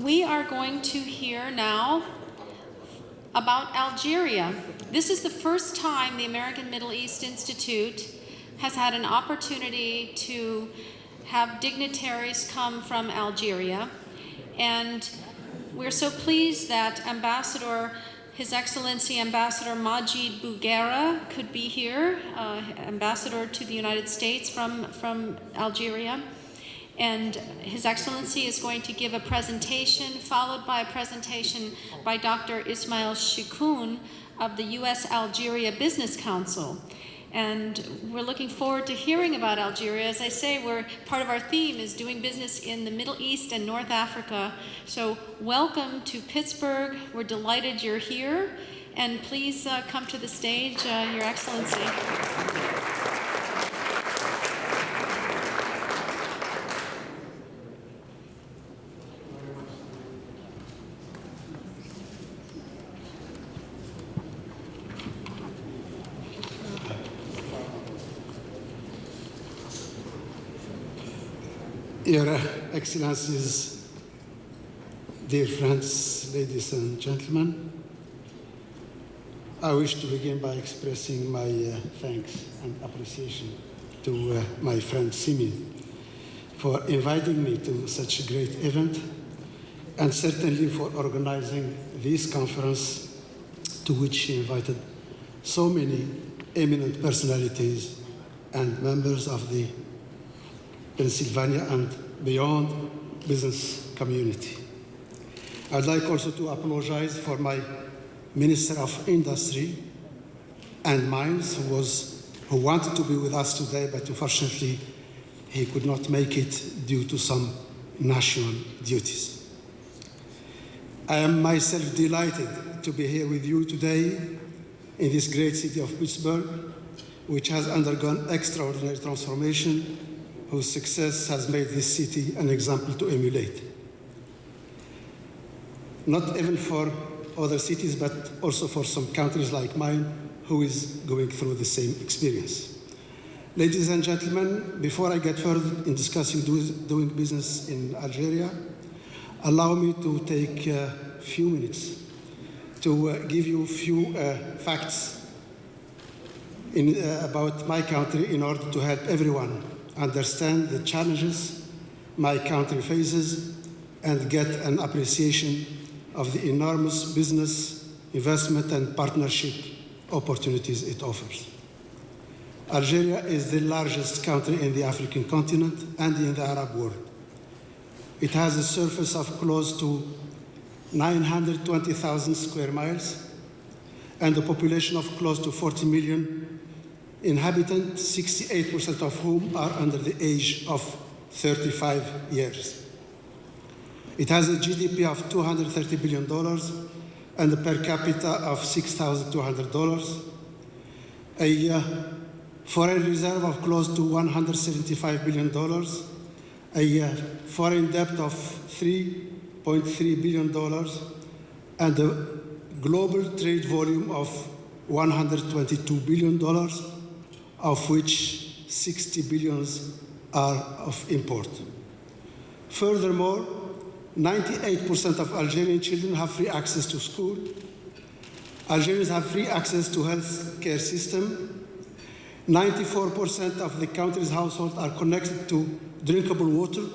We are going to hear now about Algeria. This is the first time the American Middle East Institute has had an opportunity to have dignitaries come from Algeria. And we're so pleased that His Excellency Ambassador Madjid Bouguerra could be here, Ambassador to the United States from Algeria. And His Excellency is going to give a presentation, followed by a presentation by Dr. Ismail Shikoun of the U.S. Algeria Business Council. And we're looking forward to hearing about Algeria. As I say, part of our theme is doing business in the Middle East and North Africa. So welcome to Pittsburgh. We're delighted you're here. And please come to the stage, Your Excellency. Your Excellencies, dear friends, ladies and gentlemen, I wish to begin by expressing my thanks and appreciation to my friend Simi for inviting me to such a great event, and certainly for organizing this conference to which she invited so many eminent personalities and members of the Pennsylvania and beyond business community. I'd like also to apologize for my Minister of Industry and Mines, who wanted to be with us today, but unfortunately he could not make it due to some national duties. I am myself delighted to be here with you today in this great city of Pittsburgh, which has undergone extraordinary transformation, whose success has made this city an example to emulate. Not even for other cities, but also for some countries like mine, who is going through the same experience. Ladies and gentlemen, before I get further in discussing doing business in Algeria, allow me to take a few minutes to give you a few facts about my country in order to help everyone understand the challenges my country faces and get an appreciation of the enormous business, investment, and partnership opportunities it offers. Algeria is the largest country in the African continent and in the Arab world. It has a surface of close to 920,000 square miles and a population of close to 40 million inhabitants, 68% of whom are under the age of 35 years. It has a GDP of $230 billion and a per capita of $6,200, a foreign reserve of close to $175 billion, a foreign debt of $3.3 billion, and a global trade volume of $122 billion, of which 60 billion are of import. Furthermore, 98% of Algerian children have free access to school. Algerians have free access to health care system. 94% of the country's households are connected to drinkable water.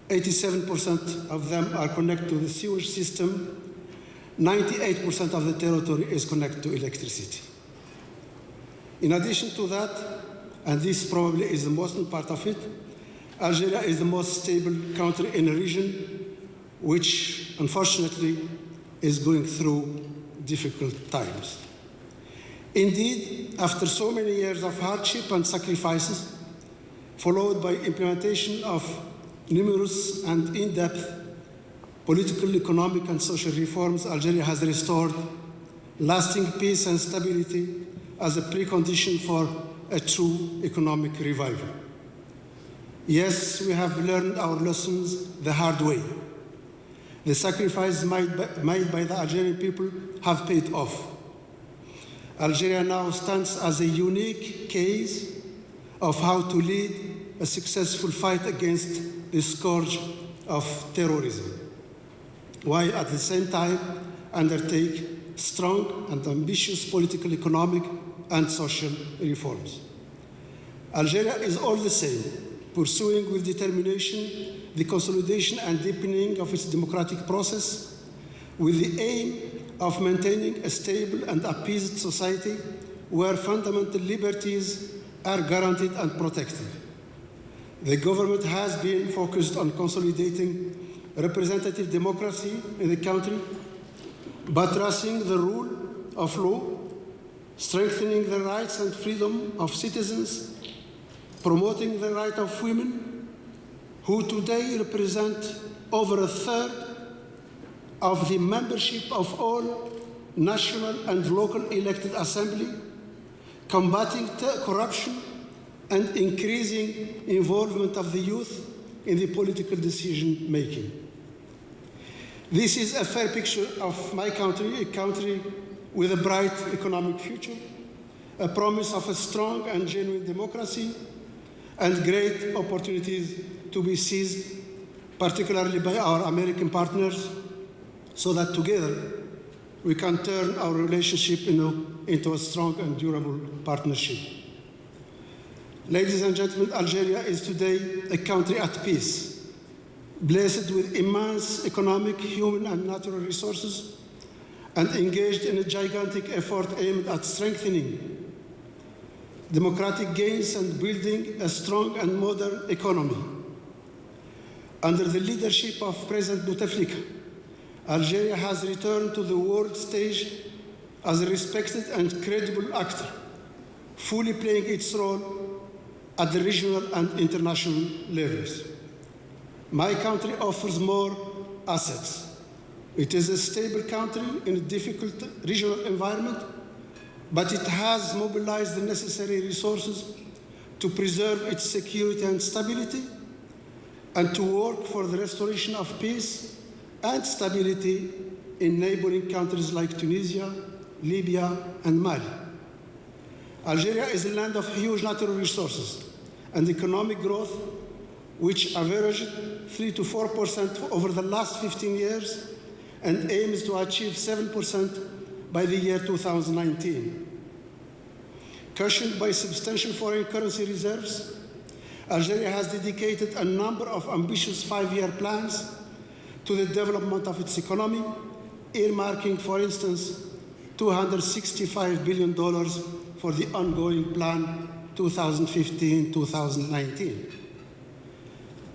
87% of them are connected to the sewage system. 98% of the territory is connected to electricity. In addition to that, and this probably is the most important part of it, Algeria is the most stable country in a region which, unfortunately, is going through difficult times. Indeed, after so many years of hardship and sacrifices, followed by implementation of numerous and in-depth political, economic, and social reforms, Algeria has restored lasting peace and stability as a precondition for a true economic revival. Yes, we have learned our lessons the hard way. The sacrifices made by the Algerian people have paid off. Algeria now stands as a unique case of how to lead a successful fight against the scourge of terrorism. while at the same time undertake strong and ambitious political, economic, and social reforms. Algeria is all the same, pursuing with determination the consolidation and deepening of its democratic process with the aim of maintaining a stable and appeased society where fundamental liberties are guaranteed and protected. The government has been focused on consolidating representative democracy in the country, buttressing the rule of law, strengthening the rights and freedom of citizens, promoting the right of women, who today represent over a third of the membership of all national and local elected assembly, combating corruption, and increasing involvement of the youth in the political decision-making. This is a fair picture of my country, a country with a bright economic future, a promise of a strong and genuine democracy, and great opportunities to be seized, particularly by our American partners, so that together we can turn our relationship into a strong and durable partnership. Ladies and gentlemen, Algeria is today a country at peace, blessed with immense economic, human, and natural resources, and engaged in a gigantic effort aimed at strengthening democratic gains and building a strong and modern economy. Under the leadership of President Bouteflika, Algeria has returned to the world stage as a respected and credible actor, fully playing its role at the regional and international levels. My country offers more assets. It is a stable country in a difficult regional environment, but it has mobilized the necessary resources to preserve its security and stability and to work for the restoration of peace and stability in neighboring countries like Tunisia, Libya, and Mali. Algeria is a land of huge natural resources and economic growth, which averaged 3 to 4% over the last 15 years and aims to achieve 7% by the year 2019. Cushioned by substantial foreign currency reserves, Algeria has dedicated a number of ambitious 5-year plans to the development of its economy, earmarking, for instance, $265 billion for the ongoing plan 2015-2019.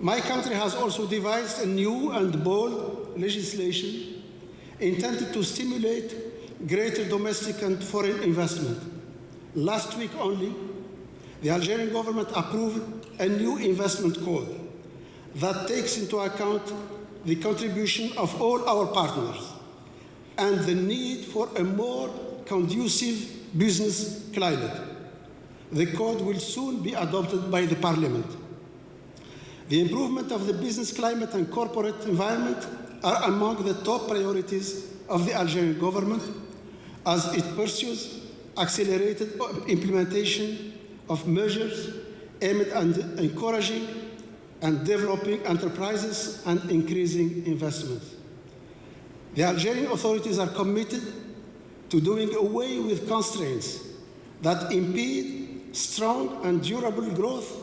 My country has also devised a new and bold legislation intended to stimulate greater domestic and foreign investment. Last week only, the Algerian government approved a new investment code that takes into account the contribution of all our partners and the need for a more conducive business climate. The code will soon be adopted by the Parliament. The improvement of the business climate and corporate environment are among the top priorities of the Algerian government as it pursues accelerated implementation of measures aimed at encouraging and developing enterprises and increasing investment. The Algerian authorities are committed to doing away with constraints that impede strong and durable growth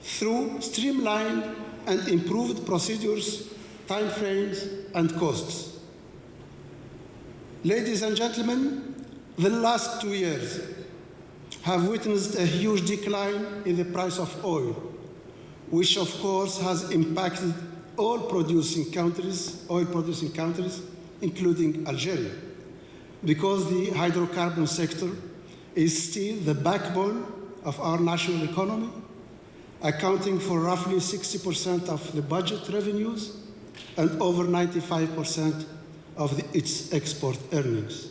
through streamlined and improved procedures, timeframes, and costs. Ladies and gentlemen, the last 2 years have witnessed a huge decline in the price of oil, which of course has impacted all oil-producing countries, including Algeria, because the hydrocarbon sector is still the backbone of our national economy, accounting for roughly 60% of the budget revenues and over 95% of its export earnings.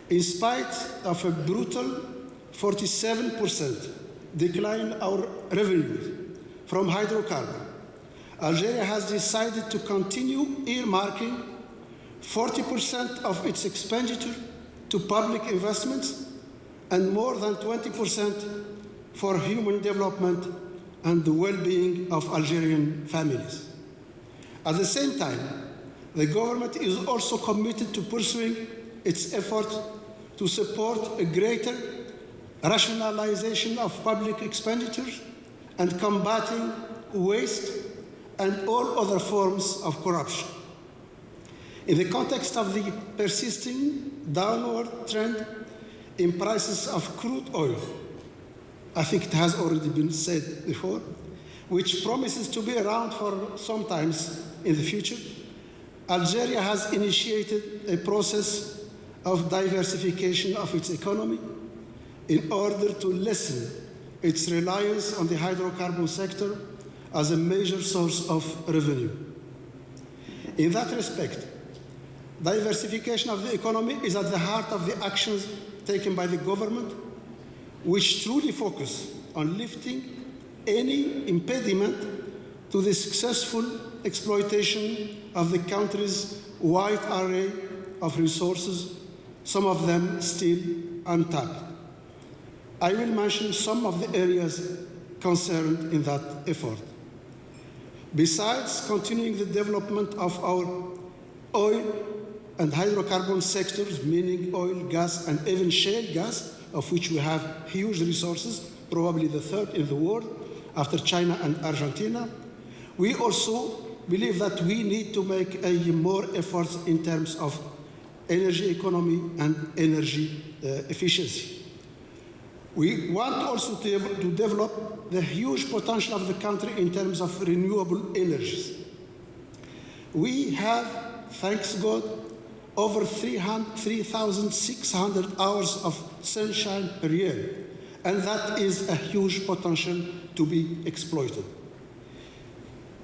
In spite of a brutal 47% decline in our revenues from hydrocarbon, Algeria has decided to continue earmarking 40% of its expenditure to public investments and more than 20% for human development and the well-being of Algerian families. At the same time, The government is also committed to pursuing its effort to support a greater rationalization of public expenditures and combating waste and all other forms of corruption. In the context of the persisting downward trend in prices of crude oil, I think it has already been said before, which promises to be around for some times in the future, Algeria has initiated a process of diversification of its economy in order to lessen its reliance on the hydrocarbon sector as a major source of revenue. In that respect, diversification of the economy is at the heart of the actions taken by the government, which truly focus on lifting any impediment to the successful exploitation of the country's wide array of resources, some of them still untapped. I will mention some of the areas concerned in that effort. Besides continuing the development of our oil and hydrocarbon sectors, meaning oil, gas, and even shale gas, of which we have huge resources, probably the third in the world after China and Argentina, we also believe that we need to make more efforts in terms of energy economy and energy efficiency. We want also to develop the huge potential of the country in terms of renewable energies. We have, thanks God, over 3,600 hours of sunshine per year, and that is a huge potential to be exploited.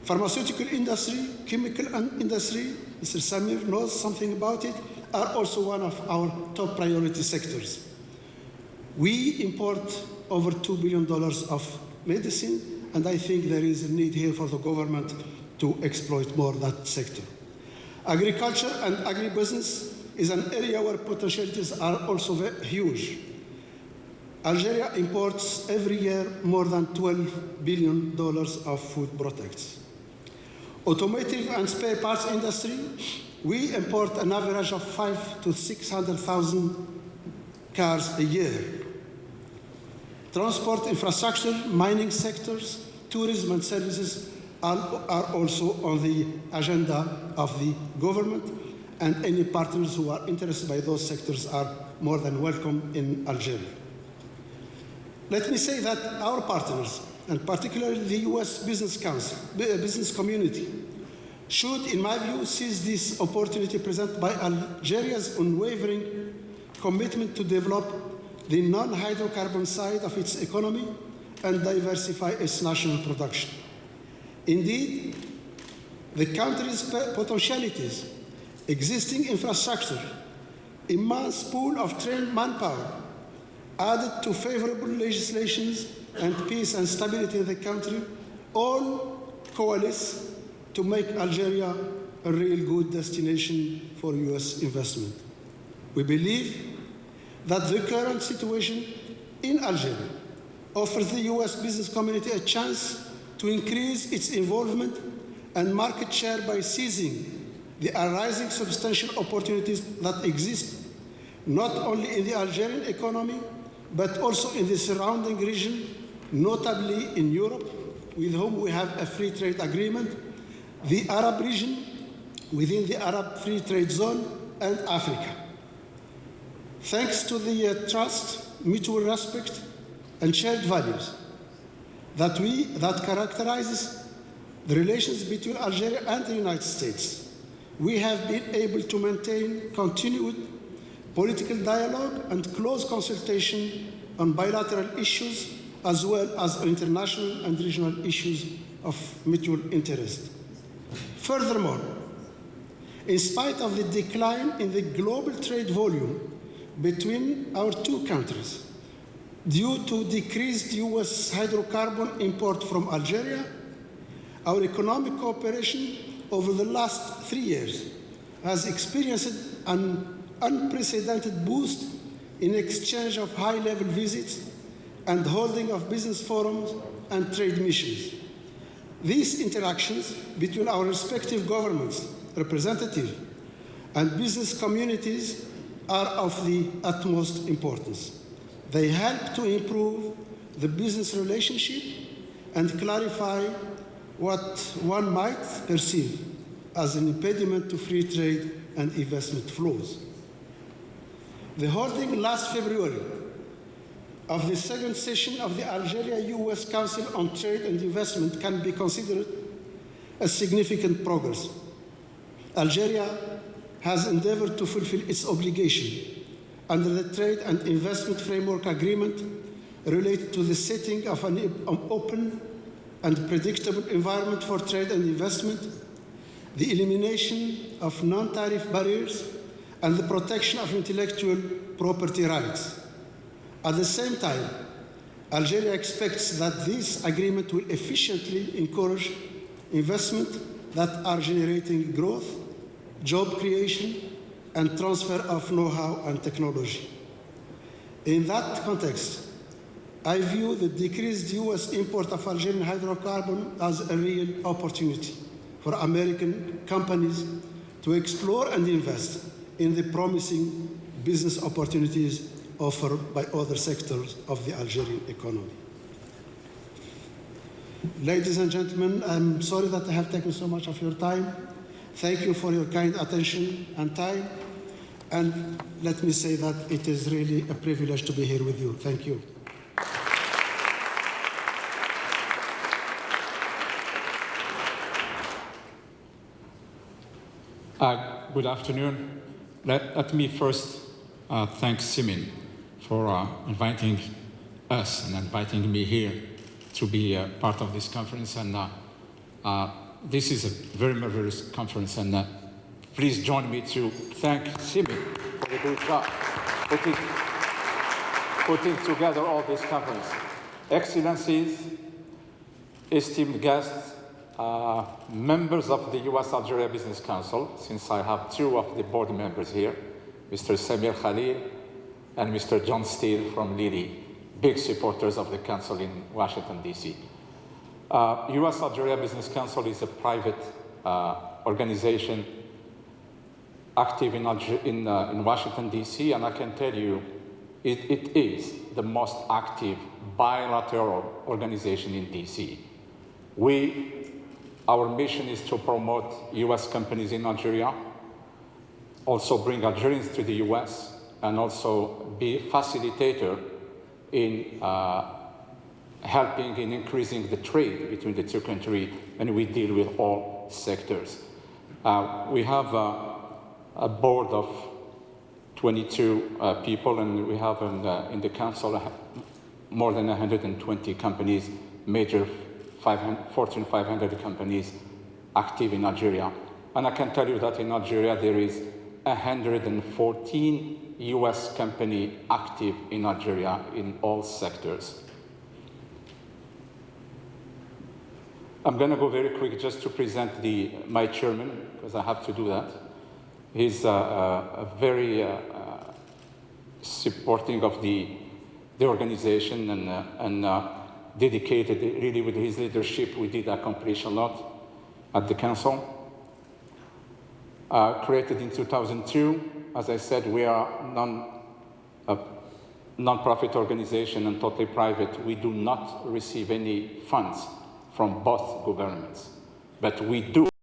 Pharmaceutical industry, chemical industry, Mr. Samir knows something about it, are also one of our top priority sectors. We import over $2 billion of medicine, and I think there is a need here for the government to exploit more that sector. Agriculture and agribusiness is an area where potentialities are also very huge. Algeria imports every year more than $12 billion of food products. Automotive and spare parts industry, we import an average of 500,000 to 600,000 cars a year. Transport infrastructure, mining sectors, tourism and services are also on the agenda of the government, and any partners who are interested by those sectors are more than welcome in Algeria. Let me say that our partners, and particularly the US business community, should, in my view, seize this opportunity presented by Algeria's unwavering commitment to develop the non-hydrocarbon side of its economy and diversify its national production. Indeed, the country's potentialities, existing infrastructure, immense pool of trained manpower, added to favorable legislations and peace and stability in the country, all coalesce to make Algeria a real good destination for US investment. We believe that the current situation in Algeria offers the US business community a chance to increase its involvement and market share by seizing the arising substantial opportunities that exist not only in the Algerian economy, but also in the surrounding region, notably in Europe, with whom we have a free trade agreement, the Arab region within the Arab Free Trade Zone, and Africa. Thanks to the trust, mutual respect, and shared values that characterizes the relations between Algeria and the United States, we have been able to maintain continued political dialogue and close consultation on bilateral issues as well as international and regional issues of mutual interest. Furthermore, in spite of the decline in the global trade volume between our two countries due to decreased US hydrocarbon import from Algeria, our economic cooperation over the last 3 years has experienced an unprecedented boost in exchange of high-level visits and holding of business forums and trade missions. These interactions between our respective governments representative and business communities are of the utmost importance. They help to improve the business relationship and clarify what one might perceive as an impediment to free trade and investment flows. The holding last February of the second session of the Algeria-US Council on Trade and Investment can be considered a significant progress. Algeria has endeavored to fulfill its obligation under the Trade and Investment Framework Agreement related to the setting of an open and predictable environment for trade and investment, the elimination of non-tariff barriers, and the protection of intellectual property rights. At the same time, Algeria expects that this agreement will efficiently encourage investment that are generating growth, job creation, and transfer of know-how and technology. In that context, I view the decreased US import of Algerian hydrocarbon as a real opportunity for American companies to explore and invest in the promising business opportunities offered by other sectors of the Algerian economy. Ladies and gentlemen, I'm sorry that I have taken so much of your time. Thank you for your kind attention and time. And let me say that it is really a privilege to be here with you. Thank you. Good afternoon. Let me first thank Simin for inviting us and inviting me here to be part of this conference. And this is a very marvelous conference. And please join me to thank Simin for the good job putting together all this conference. Excellencies, esteemed guests, members of the US-Algeria Business Council, since I have two of the board members here, Mr. Samir Khalil and Mr. John Steele from Lilly, big supporters of the Council in Washington, D.C. US-Algeria Business Council is a private organization active in Washington, D.C., and I can tell you it is the most active bilateral organization in D.C. Our mission is to promote U.S. companies in Algeria, also bring Algerians to the U.S., and also be a facilitator in helping in increasing the trade between the two countries, and we deal with all sectors. We have a board of 22 people, and we have in the council more than 120 companies, major Fortune 500 companies active in Algeria. And I can tell you that in Algeria there is 114 US companies active in Algeria in all sectors. I'm going to go very quick just to present my chairman, because I have to do that. He's a very supporting of the organization and dedicated. Really, with his leadership, we did accomplish a lot at the council. Created in 2002, as I said, we are a non-profit organization and totally private. We do not receive any funds from both governments, but we do